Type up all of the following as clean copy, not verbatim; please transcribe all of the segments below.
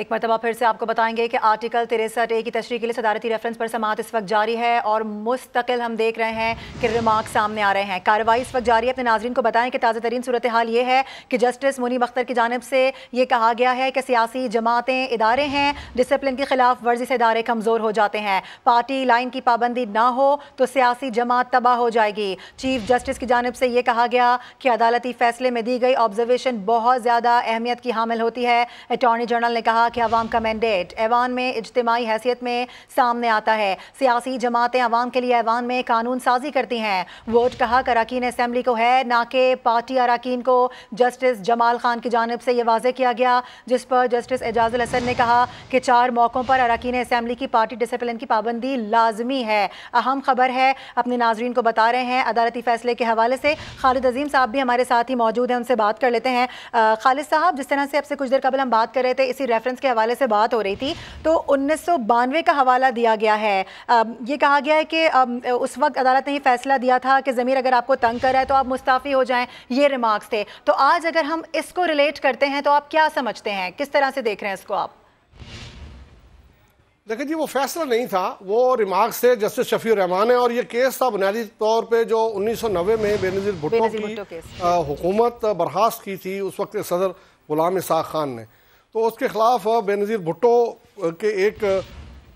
ایک مرتبہ پھر سے آپ کو بتائیں گے کہ آرٹیکل 63A کی تشریح کے لیے صدارتی ریفرنس پر سماعت اس وقت جاری ہے اور مستقل ہم دیکھ رہے ہیں کہ ریمارک سامنے آ رہے ہیں. کارروائی اس وقت جاری ہے. اپنے ناظرین کو بتائیں کہ تازہ ترین صورتحال یہ ہے کہ جسٹس منیب اختر کی جانب سے یہ کہا گیا ہے کہ سیاسی جماعتیں ادارے ہیں, ڈسپلن کی خلاف ورزی سے ادارے کمزور ہو جاتے ہیں. پارٹی لائن کی پابندی نہ ہو تو سیاسی جماعت تباہ ہو جائے گی. چیف جسٹس کی جانب سے یہ کہا گیا کہ عدالتی فیصلے میں دی گئی آبزرویشن بہت زیادہ اہمیت کی حامل ہوتی ہے. اٹارنی جنرل نے کہا کہ عوام کا مینڈیٹ ایوان میں اجتماعی حیثیت میں سامنے آتا ہے. سیاسی جماعتیں عوام کے لیے ایوان میں قانون سازی کرتی ہیں. ووٹ کا حق اراکین اسمبلی کو ہے, نہ کہ پارٹی اراکین کو. جسٹس جمال خان کی جانب سے یہ واضح کیا گیا, جس پر جسٹس اعجاز الحسن نے کہا کہ 4 موقعوں پر اراکین اسمبلی کی پارٹی ڈسپلن کی پابندی لازمی ہے. اہم خبر ہے, اپنے ناظرین کو بتا رہے ہیں عدالتی فیصلے کے حوالے سے. خالد عظیم صاحب بھی ہمارے ساتھ ہی موجود ہیں, ان سے بات کر لیتے ہیں. خالد صاحب, جس طرح سے اب سے کچھ دیر قبل ہم بات کر رہے تھے, اسی ریفرنس کے حوالے سے بات ہو رہی تھی, تو 1992 کا حوالہ دیا گیا ہے. یہ کہا گیا ہے کہ اس وقت عدالت نے فیصلہ دیا تھا کہ ضمیر اگر آپ کو تنگ کر رہا ہے تو آپ مستعفی ہو جائیں. یہ ریمارکس تھے. تو آج اگر ہم اس کو ریلیٹ کرتے ہیں تو آپ کیا سمجھتے ہیں, کس طرح سے دیکھ رہے ہیں اس کو آپ؟ دیکھیں جی, وہ فیصلہ نہیں تھا, وہ ریمارکس تھے جسٹس شفیع الرحمان ہے. اور یہ کیس تھا بنیادی طور پہ جو 1990 میں بے نظیر بھٹو کی حکومت برخاست کی تھی اس وقت صدر غلام اسحاق خان نے. تو اس کے خلاف بے نظیر بھٹو کے ایک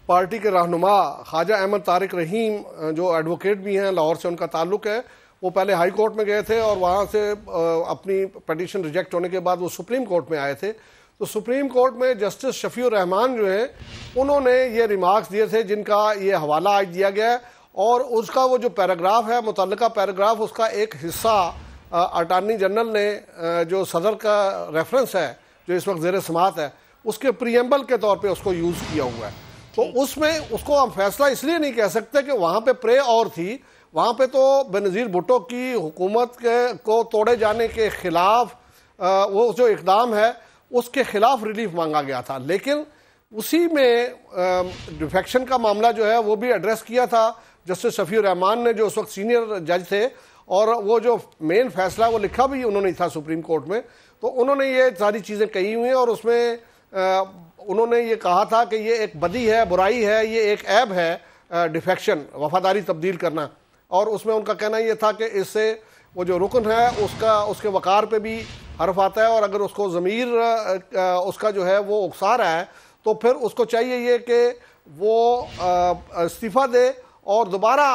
پارٹی کے رہنما خواجہ احمد طارق رحیم, جو ایڈوکیٹ بھی ہیں, لاہور سے ان کا تعلق ہے, وہ پہلے ہائی کورٹ میں گئے تھے اور وہاں سے اپنی پٹیشن ریجیکٹ ہونے کے بعد وہ سپریم کورٹ میں آئے تھے. تو سپریم کورٹ میں جسٹس شفیع الرحمان جو ہیں انہوں نے یہ ریمارکس دیے تھے جن کا یہ حوالہ آج دیا گیا ہے. اور اس کا وہ جو پیراگراف ہے, متعلقہ پیراگراف, اس کا ایک حصہ اٹارنی جنرل نے جو صدر کا ریفرنس ہے جو اس وقت زیر سماعت ہے, اس کے پریمبل کے طور پہ اس کو یوز کیا ہوا ہے. تو اس میں اس کو ہم فیصلہ اس لیے نہیں کہہ سکتے کہ وہاں پہ پرے اور تھی. وہاں پہ تو بے نظیر بھٹو کی حکومت کو توڑے جانے کے خلاف وہ جو اقدام ہے اس کے خلاف ریلیف مانگا گیا تھا. لیکن اسی میں ڈیفیکشن کا معاملہ جو ہے وہ بھی ایڈریس کیا تھا جسٹس شفیع الرحمان نے, جو اس وقت سینئر جج تھے, اور وہ جو مین فیصلہ وہ لکھا بھی انہوں نے تھا سپریم کورٹ میں. تو انہوں نے یہ ساری چیزیں کہی ہوئی ہیں اور اس میں انہوں نے یہ کہا تھا کہ یہ ایک بدی ہے, برائی ہے, یہ ایک عیب ہے ڈیفیکشن, وفاداری تبدیل کرنا. اور اس میں ان کا کہنا یہ تھا کہ اس سے وہ جو رکن ہے اس کے وقار پہ بھی حرف آتا ہے, اور اگر اس کو ضمیر اس کا جو ہے وہ اکسا رہا ہے تو پھر اس کو چاہیے یہ کہ وہ استعفیٰ دے اور دوبارہ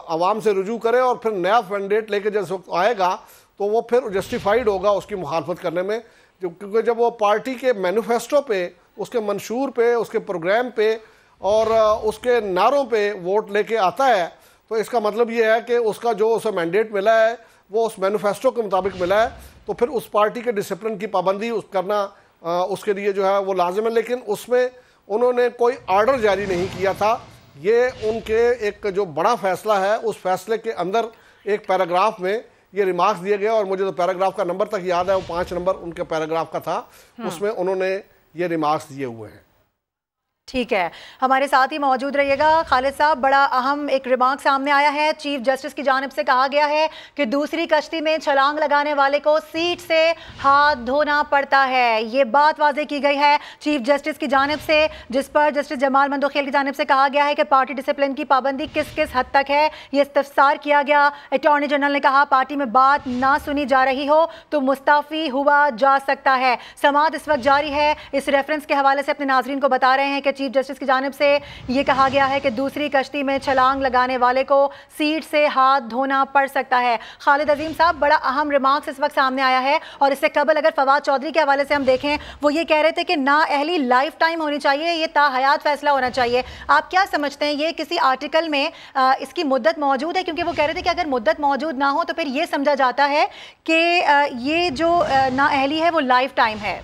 عوام سے رجوع کرے, اور پھر نیا مینڈیٹ لے کے جس وقت آئے گا تو وہ پھر جسٹیفائیڈ ہوگا اس کی مخالفت کرنے میں. کیونکہ جب وہ پارٹی کے مینیفیسٹو پہ, اس کے منشور پہ, اس کے پروگرام پہ اور اس کے نعروں پہ ووٹ لے کے آتا ہے, تو اس کا مطلب یہ ہے کہ اس کا جو اسے مینڈیٹ ملا ہے وہ اس مینیفیسٹو کے مطابق ملا ہے. تو پھر اس پارٹی کے ڈسپلن کی پابندی کرنا اس کے لیے جو ہے وہ لازم ہے. لیکن اس میں انہوں نے کوئی آرڈر جاری نہیں کیا تھا. یہ ان کے ایک جو بڑا فیصلہ ہے, اس فیصلے کے اندر ایک پیراگراف میں یہ ریمارکس دیے گئے, اور مجھے تو پیراگراف کا نمبر تک یاد ہے, وہ 5 نمبر ان کے پیراگراف کا تھا, اس میں انہوں نے یہ ریمارکس دیے ہوئے ہیں. ٹھیک ہے, ہمارے ساتھ ہی موجود رہیے گا. خالد صاحب, بڑا اہم ایک ریمارک سامنے آیا ہے. چیف جسٹس کی جانب سے کہا گیا ہے کہ دوسری کشتی میں چھلانگ لگانے والے کو سیٹ سے ہاتھ دھونا پڑتا ہے. یہ بات واضح کی گئی ہے چیف جسٹس کی جانب سے, جس پر جسٹس جمال مندوخیل کی جانب سے کہا گیا ہے کہ پارٹی ڈسپلن کی پابندی کس حد تک ہے, یہ استفسار کیا گیا. اٹارنی جنرل نے کہا پارٹی میں بات نہ سنی جا رہی ہو تو مستعفی ہوا جا سکتا ہے. سماعت اس وقت جاری ہے. اس ریفرنس کے حوالے سے اپنے ناظرین کو بتا رہے ہیں کہ چیف جسٹس کی جانب سے یہ کہا گیا ہے کہ دوسری کشتی میں چھلانگ لگانے والے کو سیٹ سے ہاتھ دھونا پڑ سکتا ہے. خالد عظیم صاحب, بڑا اہم ریمارکس اس وقت سامنے آیا ہے, اور اس سے قبل اگر فواد چودھری کے حوالے سے ہم دیکھیں, وہ یہ کہہ رہے تھے کہ نااہلی لائف ٹائم ہونی چاہیے, یہ تا حیات فیصلہ ہونا چاہیے. آپ کیا سمجھتے ہیں, یہ کسی آرٹیکل میں اس کی مدت موجود ہے؟ کیونکہ وہ کہہ رہے تھے کہ اگر مدت موجود نہ ہو تو پھر یہ سمجھا جاتا ہے کہ یہ جو نااہلی ہے وہ لائف ٹائم ہے.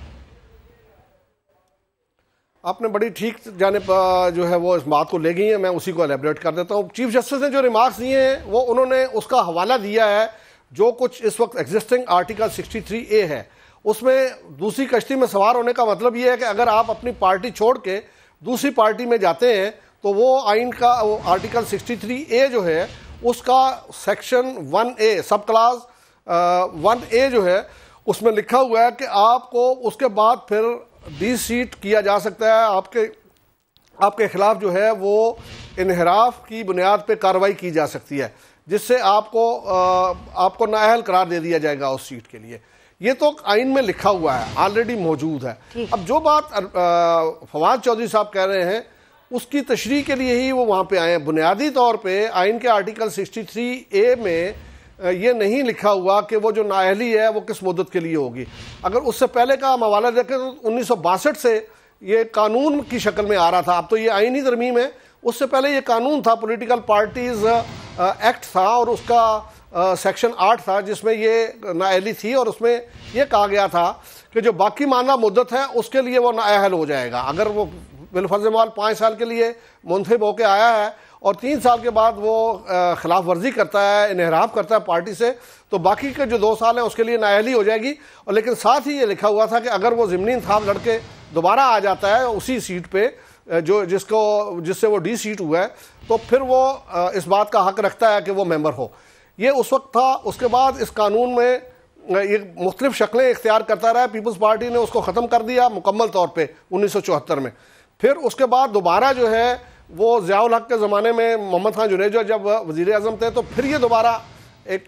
آپ نے بڑی ٹھیک جانب جو ہے وہ اس بات کو لے گئی ہیں, میں اسی کو الیبریٹ کر دیتا ہوں. چیف جسٹس نے جو ریمارکس دیے ہیں وہ انہوں نے اس کا حوالہ دیا ہے جو کچھ اس وقت ایگزسٹنگ آرٹیکل 63A ہے. اس میں دوسری کشتی میں سوار ہونے کا مطلب یہ ہے کہ اگر آپ اپنی پارٹی چھوڑ کے دوسری پارٹی میں جاتے ہیں تو وہ آئین کا آرٹیکل 63A جو ہے اس کا section 1A sub class 1A جو ہے اس میں لکھا ہوا ہے کہ آپ کو اس کے بعد پھر डी सीट किया जा सकता है, आपके खिलाफ जो है वो इनहराफ की बुनियाद पे कार्रवाई की जा सकती है, जिससे आपको नाअहल करार दे दिया जाएगा उस सीट के लिए। ये तो आइन में लिखा हुआ है, ऑलरेडी मौजूद है। अब जो बात फवाद चौधरी साहब कह रहे हैं उसकी तशरीह के लिए ही वो वहाँ पे आए हैं। बुनियादी तौर पे आइन के आर्टिकल 63A में ये नहीं लिखा हुआ कि वो जो नाअहली है वो किस मुद्दत के लिए होगी। अगर उससे पहले का हम हवाला देखें तो 1962 से ये कानून की शक्ल में आ रहा था। अब तो ये आइनी तरमीम है, उससे पहले ये कानून था, पॉलिटिकल पार्टीज एक्ट था, और उसका सेक्शन 8 था जिसमें ये नाअहली थी, और उसमें ये कहा गया था कि जो बाकी माना मुद्दत है उसके लिए वो नाअहल हो जाएगा। अगर वो बिलफर्जमाल 5 साल के लिए मुंतखब होकर आया है और 3 साल के बाद वो खिलाफ वर्जी करता है, इनहराफ करता है पार्टी से, तो बाकी के जो 2 साल है उसके लिए नाअहली हो जाएगी। और लेकिन साथ ही ये लिखा हुआ था कि अगर वो ज़िमनी इंतखाब लड़के दोबारा आ जाता है उसी सीट पे जिससे वो डी सीट हुआ है, तो फिर वो इस बात का हक रखता है कि वो मेंबर हो। ये उस वक्त था। उसके बाद इस कानून में ये मुख्तलिफ शक्लें इख्तियार करता रहा। पीपल्स पार्टी ने उसको ख़त्म कर दिया मुकम्मल तौर पे 1974 में। फिर उसके बाद दोबारा जो है वो ज़ियाउल हक के ज़माने में मोहम्मद खान जुनेजो जब वज़ीर आज़म थे, तो फिर ये दोबारा एक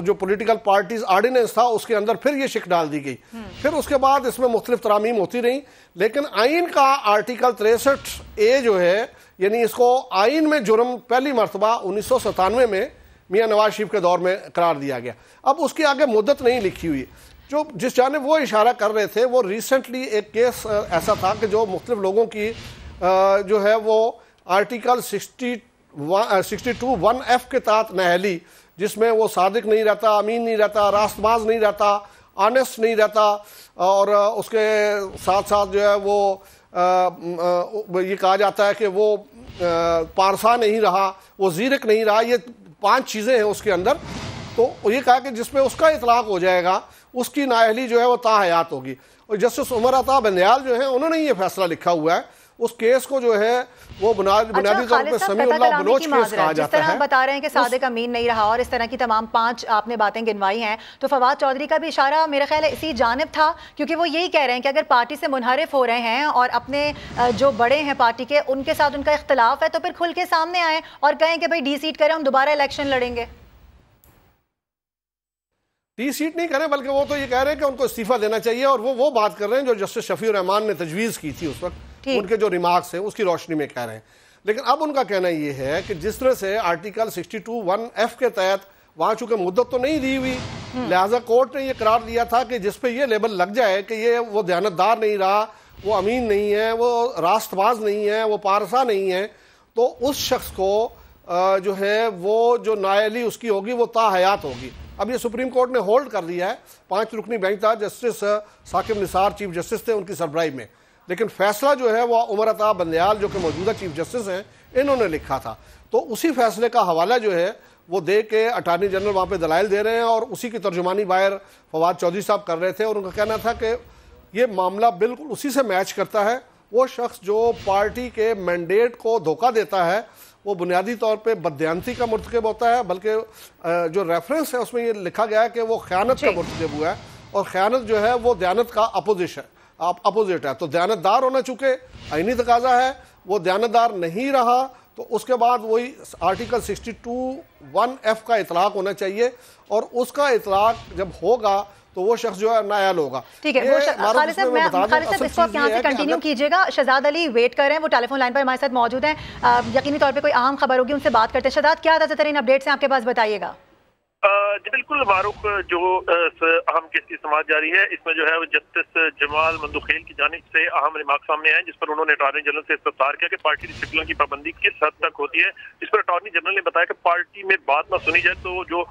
जो पॉलिटिकल पार्टीज ऑर्डिनेंस था उसके अंदर फिर ये शिक डाल दी गई। फिर उसके बाद इसमें मुख्तलिफ तरामीम होती रही, लेकिन आइन का आर्टिकल 63A जो है, यानी इसको आइन में जुर्म पहली मरतबा 1997 में मियाँ नवाज शरीफ के दौर में करार दिया गया। अब उसके आगे मुद्दत नहीं लिखी हुई। जो जिस जाने वो इशारा कर रहे थे, वो रिसेंटली एक केस ऐसा था कि जो मुख्तलिफ लोगों की जो है वो आर्टिकल 62(1)(f) के तहत नाअहली, जिसमें वो सादिक नहीं रहता, अमीन नहीं रहता, रास्तबाज नहीं रहता, ऑनेस्ट नहीं रहता, और उसके साथ साथ जो है वो ये कहा जाता है कि वो पारसा नहीं रहा, वो ज़ीरक नहीं रहा। ये 5 चीज़ें हैं उसके अंदर। तो ये कहा कि जिसमें उसका इतलाक हो जाएगा, उसकी नाअहली जो है वो ताहयात होगी। और जस्टिस उमर अता बंदयाल जो है उन्होंने ये फैसला लिखा हुआ है। उस केस को जो है वो बुनियादी तौर पर समीउल्लाह बलोच केस कहा जाता है। जिस तरह आप बता रहे हैं कि सादिक अमीन नहीं रहा और इस तरह की तमाम 5 आपने बातें गिनवाई हैं, तो फवाद चौधरी का भी इशारा मेरा ख्याल है इसी जानिब था, क्योंकि वो यही कह रहे हैं कि अगर पार्टी से मुनहरिफ हो रहे हैं और अपने जो बड़े हैं पार्टी के उनके साथ उनका इख्तलाफ है, तो फिर खुल के सामने आए और कहें कि भाई डी सीट करें, हम दोबारा इलेक्शन लड़ेंगे। डी सीट नहीं करें, बल्कि वो तो ये कह रहे हैं कि उनको इस्तीफा देना चाहिए, और वो बात कर रहे हैं जो जस्टिस शफी रहमान ने तजवीज़ की थी उस वक्त, उनके जो रिमार्क्स हैं उसकी रोशनी में कह रहे हैं। लेकिन अब उनका कहना ये है कि जिस तरह से आर्टिकल 62(1)(f) के तहत वहाँ चूंकि मुद्दत तो नहीं दी हुई, लिहाजा कोर्ट ने ये करार दिया था कि जिस पे ये लेबल लग जाए कि ये वो दयानतदार नहीं रहा, वो अमीन नहीं है, वो रास्तबाज नहीं है, वो पारसा नहीं है, तो उस शख्स को जो है वो जो नाअहली उसकी होगी वो ताहयात होगी। अब ये सुप्रीम कोर्ट ने होल्ड कर दिया है। 5 रुकनी बेंच था, justice Saqib Nisar chief justice थे उनकी सरबराही में, लेकिन फैसला जो है वो उमर अता बंदयाल जो कि मौजूदा चीफ जस्टिस हैं इन्होंने लिखा था। तो उसी फैसले का हवाला जो है वो दे के अटार्नी जनरल वहाँ पे दलाइल दे रहे हैं, और उसी की तर्जुमानी बाहर फवाद चौधरी साहब कर रहे थे, और उनका कहना था कि ये मामला बिल्कुल उसी से मैच करता है। वो शख्स जो पार्टी के मैंडेट को धोखा देता है वो बुनियादी तौर पे बददियानती का मुर्तकब होता है, बल्कि जो रेफरेंस है उसमें ये लिखा गया है कि वो ख़यानत का मुर्तकब हुआ है, और ख़यानत जो है वो दयानत का अपोजिट है। तो दयानतदार होना चूँकि आईनी तकाजा है, वो दयानतदार नहीं रहा, तो उसके बाद वही आर्टिकल 62(1)(f) का इतलाक होना चाहिए, और उसका इतलाक जब होगा तो वो शख्स जो है नाअहल होगा। ठीक है, खालिद साहब इसको आप यहाँ से कंटिन्यू कीजिएगा। शहजाद अली वेट कर रहे हैं, वो टेलीफोन लाइन पर हमारे साथ मौजूद हैं। यकीनी तौर पे कोई अहम खबर होगी उनसे बात करते हैं। शहजाद, क्या ताज़ा तरीन अपडेट्स हैं आपके पास, बताइएगा। जी बिल्कुल मारूफ, जो अहम केस की समाअत जारी है, इसमें जो है जस्टिस जमाल मंदुखेल की जानिब से अहम रिमार्क सामने आए, जिस पर उन्होंने अटॉर्नी जनरल से इस्तफसार किया कि पार्टी डिसिप्लिन की पाबंदी किस हद तक होती है। जिस पर अटॉर्नी जनरल ने बताया कि पार्टी में बात ना सुनी जाए तो जो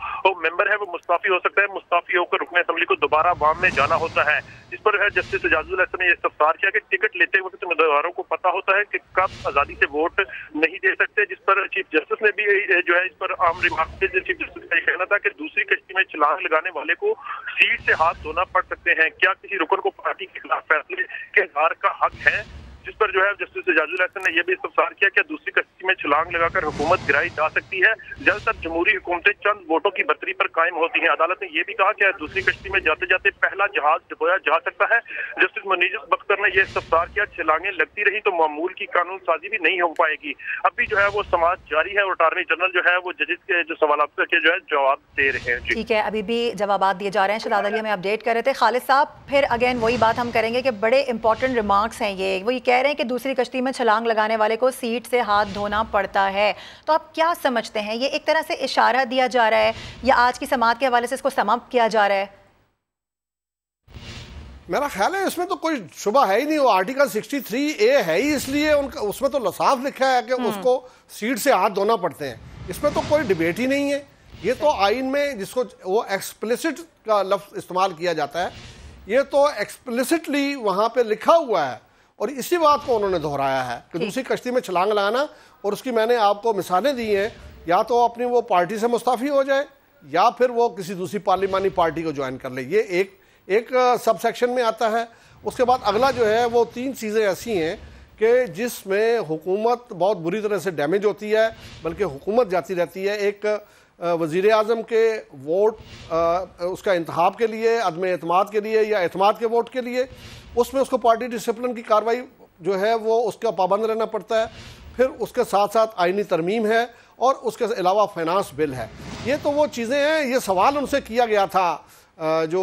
मेंबर है वो मुस्ताफी हो सकता है, मुस्ताफी होकर रुकन असम्बली को दोबारा अवाम में जाना होता है। जिस पर जस्टिस एजाजुल हसन ने इस्तफसार किया कि टिकट लेते वक्त उम्मीदवारों को पता होता है कि कब आज़ादी से वोट नहीं दे सकते। जिस पर चीफ जस्टिस ने भी जो है इस पर आम रिमार्क से चीफ जस्टिस का कहना था कि दूसरी कश्ती में छलांग लगाने वाले को सीट से हाथ धोना पड़ सकते हैं। क्या किसी रुकन को पार्टी के खिलाफ फैसले के इज़हार का हक है? जिस पर जो है जस्टिस एजाजुल अहसन ने यह भी इस्तफसार किया कि दूसरी कश्ती में छलांग लगाकर हुकूमत गिराई जा सकती है, ज्यादातर जमहूरी हुकूमतें चंद वोटों की बर्तरी पर कायम होती हैं। अदालत ने यह भी कहा कि दूसरी कश्ती में जाते जाते पहला जहाज डुबोया जा सकता है। जस्टिस मुनीर बख्तर ने यह इस्तफसार किया, छलांगें लगती रही तो मामूल की कानून साजी भी नहीं हो पाएगी। अभी जो है वो समाज जारी है और अटॉर्नी जनरल जो है वो जजेस के जो सवाल के जो है जवाब दे रहे हैं। ठीक है, अभी भी जवाब दिए जा रहे हैं। शहजाद अली हमें अपडेट कर रहे थे। खालिद साहब, फिर अगेन वही बात हम करेंगे कि बड़े इंपॉर्टेंट रिमार्क्स हैं ये। वो ये कह रहे हैं कि दूसरी कश्ती में छलांग लगाने वाले को सीट से हाथ धोना पड़ता है। तो आप क्या समझते हैं, ये एक तरह से इशारा दिया जा रहा है या आज की समाअत के हवाले से इसको समाप्त किया जा रहा है? मेरा ख्याल है इसमें तो कोई शुबा है ही नहीं। वो आर्टिकल 63A है ही, इसलिए उसमें तो साफ लिखा है कि उसको सीट से हाथ धोना पड़ते हैं। इसमें तो कोई डिबेट ही नहीं है। ये तो आइन में जिसको वो एक्सप्लिसिट का लफ्ज़ इस्तेमाल किया जाता है, ये तो एक्सप्लिसिटली वहाँ पे लिखा हुआ है और इसी बात को उन्होंने दोहराया है कि दूसरी कश्ती में छलांग लगाना। और उसकी मैंने आपको मिसालें दी हैं, या तो अपनी वो पार्टी से मुस्ताफ़ी हो जाए या फिर वो किसी दूसरी पार्लिमानी पार्टी को ज्वाइन कर ले। ये एक सब सेक्शन में आता है। उसके बाद अगला जो है वो 3 चीज़ें ऐसी हैं कि जिसमें हुकूमत बहुत बुरी तरह से डैमेज होती है, बल्कि हुकूमत जाती रहती है। एक वज़ीर आज़म के वोट उसका इंतखाब के लिए, अदम एतमाद के लिए या एतमाद के वोट के लिए, उसमें उसको पार्टी डिसिप्लिन की कार्रवाई जो है वो उसका पाबंद रहना पड़ता है। फिर उसके साथ साथ आइनी तरमीम है और उसके अलावा फाइनेंस बिल है। ये तो वो चीज़ें हैं। ये सवाल उनसे किया गया था जो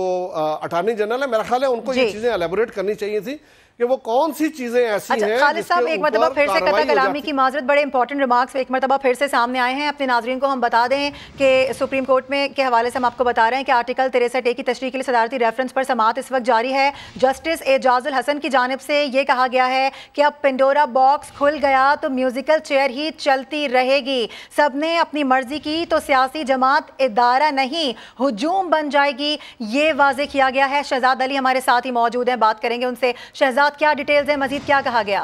अटॉर्नी जनरल है, मेरा ख्याल है उनको ये चीज़ें एलेबोरेट करनी चाहिए थी कि वो कौन सी चीजें ऐसी हैं। खालिद साहब, एक मरतबा फिर से कतई कलामी की माजरत, बड़े इंपॉर्टेंट रिमार्क्स एक मरतबा फिर से सामने आए हैं। अपने नाजरीन को हम बता दें कि सुप्रीम कोर्ट में के हवाले से हम आपको बता रहे हैं कि आर्टिकल 63A की तशरीह के लिए सदारती रेफरेंस पर समाअत इस वक्त जारी है। जस्टिस एजाजुल हसन की जानिब से ये कहा गया है कि अब पेंडोरा बॉक्स खुल गया तो म्यूजिकल चेयर ही चलती रहेगी। सबने अपनी मर्जी की तो सियासी जमात इदारा नहीं हुजूम बन जाएगी, ये वाजे किया गया है। शहजाद अली हमारे साथ ही मौजूद हैं, बात करेंगे उनसे। शहजाद, क्या डिटेल्स है, मजीद क्या कहा गया?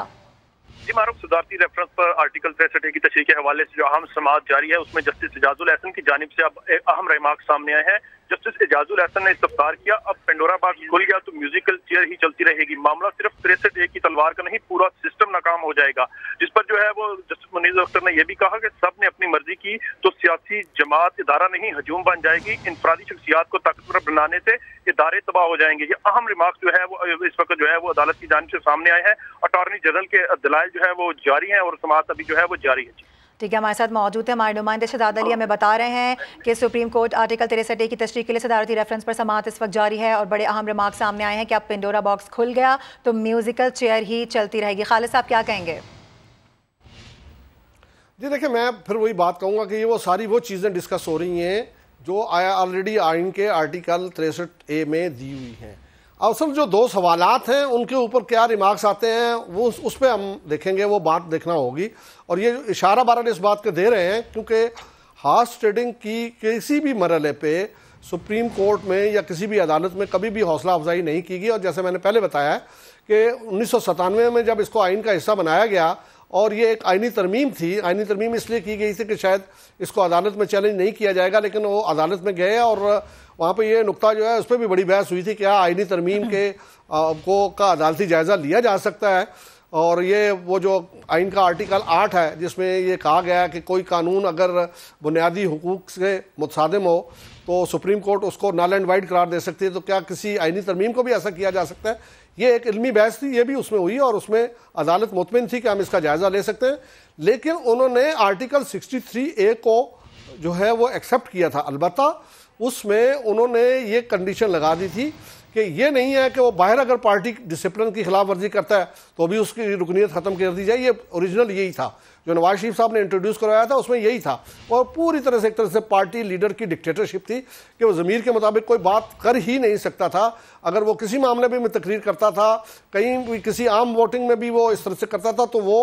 जी मारूफ, सदारती रेफरेंस पर आर्टिकल 63A की तशरीह के हवाले से जो अहम समाअत जारी है उसमें जस्टिस एजाजुल अहसन की जानिब से अब अहम रिमार्क सामने आए हैं। जस्टिस एजाजुल अहसन ने इस्तफसार किया, अब पेंडोरा बॉक्स खुल गया तो म्यूजिकल चेयर ही चलती रहेगी। मामला सिर्फ 63A की तलवार का नहीं, पूरा सिस्टम नाकाम हो जाएगा। जिस पर जो है वो जस्टिस मुनीर बख्तर ने यह भी कहा कि सब ने अपनी मर्जी की तो सियासी जमात इदारा नहीं हजूम बन जाएगी। इंफरादी शख्सियात को ताकतवर बनाने से इदारे तबाह हो जाएंगे। ये अहम रिमार्क जो है वो इस वक्त जो है वो अदालत की जानिब से सामने आए हैं। अटॉर्नी जनरल के दलाइल जो है वो जारी हैं और समाअत अभी जो है वो जारी है। ठीक है, हमारे साथ मौजूद है हमारे नुमाइंदे शहजाद अली, हमें बता रहे हैं कि सुप्रीम कोर्ट आर्टिकल 63A की तशरीह के लिए सदारती रेफरेंस पर समाअत इस वक्त जारी है और बड़े अहम रिमार्क सामने आए हैं कि अब पेंडोरा बॉक्स खुल गया तो म्यूजिकल चेयर ही चलती रहेगी। खालिद साहब, क्या कहेंगे? जी देखिए, मैं फिर वही बात कहूँगा कि ये वो सारी वो चीज़ें डिस्कस हो रही हैं जो ऑलरेडी आइन के आर्टिकल 63A में दी हुई हैं। अब सब जो 2 सवालात हैं उनके ऊपर क्या रिमार्क्स आते हैं वो उस पर हम देखेंगे, वो बात देखना होगी। और ये इशारा बारन इस बात के दे रहे हैं क्योंकि हॉर्स ट्रेडिंग की किसी भी मरहले पे सुप्रीम कोर्ट में या किसी भी अदालत में कभी भी हौसला अफजाई नहीं की गई। और जैसे मैंने पहले बताया कि 1997 में जब इसको आइन का हिस्सा बनाया गया और ये एक आइनी तरमीम थी, आइनी तरमीम इसलिए की गई थी कि शायद इसको अदालत में चैलेंज नहीं किया जाएगा, लेकिन वो अदालत में गए और वहाँ पे ये नुक्ता जो है उस पर भी बड़ी बहस हुई थी कि आइनी तरमीम के का अदालती जायज़ा लिया जा सकता है। और ये वो जो आइन का आर्टिकल 8 है जिसमें ये कहा गया है कि कोई कानून अगर बुनियादी हुकूक से मुतसादिम हो तो सुप्रीम कोर्ट उसको नल एंड वाइड करार दे सकती है, तो क्या किसी आइनी तरमीम को भी ऐसा किया जा सकता है? ये एक इल्मी बहस थी, ये भी उसमें हुई और उसमें अदालत मुतमिन थी कि हम इसका जायज़ा ले सकते हैं। लेकिन उन्होंने आर्टिकल 63A को जो है वो एक्सेप्ट किया था। अलबत्ता उसमें उन्होंने ये कंडीशन लगा दी थी कि ये नहीं है कि वो बाहर अगर पार्टी डिसिप्लिन की खिलाफ वर्जी करता है तो भी उसकी रुकनीत ख़त्म कर दी जाए। ये ओरिजिनल यही था जो नवाज शरीफ साहब ने इंट्रोड्यूस करवाया था, उसमें यही था। और पूरी तरह से एक तरह से पार्टी लीडर की डिक्टेटरशिप थी कि वो ज़मीर के मुताबिक कोई बात कर ही नहीं सकता था। अगर वो किसी मामले में तकरीर करता था, कहीं भी किसी आम वोटिंग में भी वो इस तरह से करता था तो वो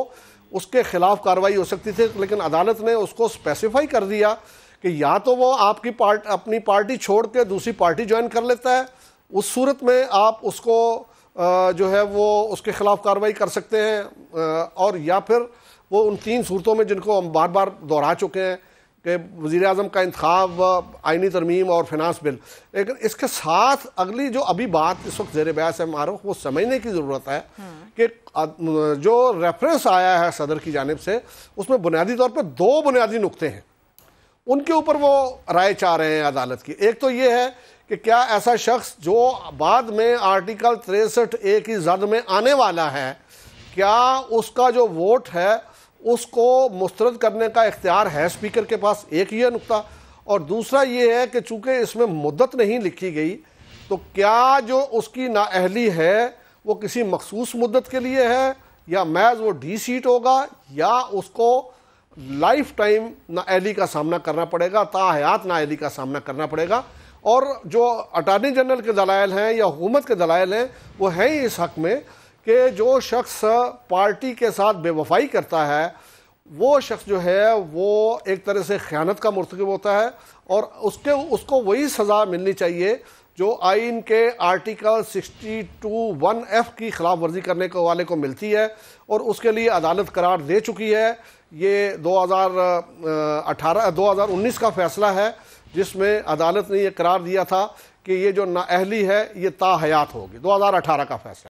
उसके खिलाफ कार्रवाई हो सकती थी। लेकिन अदालत ने उसको स्पेसिफाई कर दिया कि या तो वो आपकी अपनी पार्टी छोड़ के दूसरी पार्टी ज्वाइन कर लेता है, उस सूरत में आप उसको जो है वो उसके खिलाफ कार्रवाई कर सकते हैं, और या फिर वो उन 3 सूरतों में जिनको हम बार बार दोहरा चुके हैं کہ وزیر اعظم کا انتخاب، آئینی ترمیم اور فنانس بل، لیکن اس کے ساتھ اگلی جو ابھی بات اس وقت زیر بحث ہے معروف، وہ سمجھنے کی ضرورت ہے کہ جو ریفرنس آیا ہے صدر کی جانب سے اس میں بنیادی طور پر 2 بنیادی نقطے ہیں، ان کے اوپر وہ رائے چاہ رہے ہیں عدالت کی۔ ایک تو یہ ہے کہ کیا ایسا شخص جو بعد میں آرٹیکل 63A کی زد میں آنے والا ہے، کیا اس کا جو ووٹ ہے اس کو مسترد کرنے کا اختیار ہے اسپیکر کے پاس، ایک یہ نقطہ۔ اور دوسرا یہ ہے کہ چونکہ اس میں مدت نہیں لکھی گئی تو کیا جو اس کی نااہلی ہے وہ کسی مخصوص مدت کے لیے ہے یا محض وہ ڈی سیٹ ہوگا، یا اس کو لائف ٹائم نااہلی کا سامنا کرنا پڑے گا، تا حیات نااہلی کا سامنا کرنا پڑے گا۔ اور جو اٹارنی جنرل کے دلائل ہیں یا حکومت کے دلائل ہیں وہ ہیں ہی اس حق میں کہ جو شخص پارٹی کے ساتھ بے وفائی کرتا ہے وہ شخص جو ہے وہ ایک طرح سے خیانت کا مرتکب ہوتا ہے، اور اس کو وہی سزا ملنی چاہیے جو آئین کے آرٹیکل 62(1)(f) کی خلاف ورزی کرنے کے والے کو ملتی ہے، اور اس کے لیے عدالت قرار دے چکی ہے۔ یہ 2019 کا فیصلہ ہے جس میں عدالت نے یہ قرار دیا تھا کہ یہ جو نااہلی ہے یہ تا حیات ہوگی، 2018 کا فیصلہ۔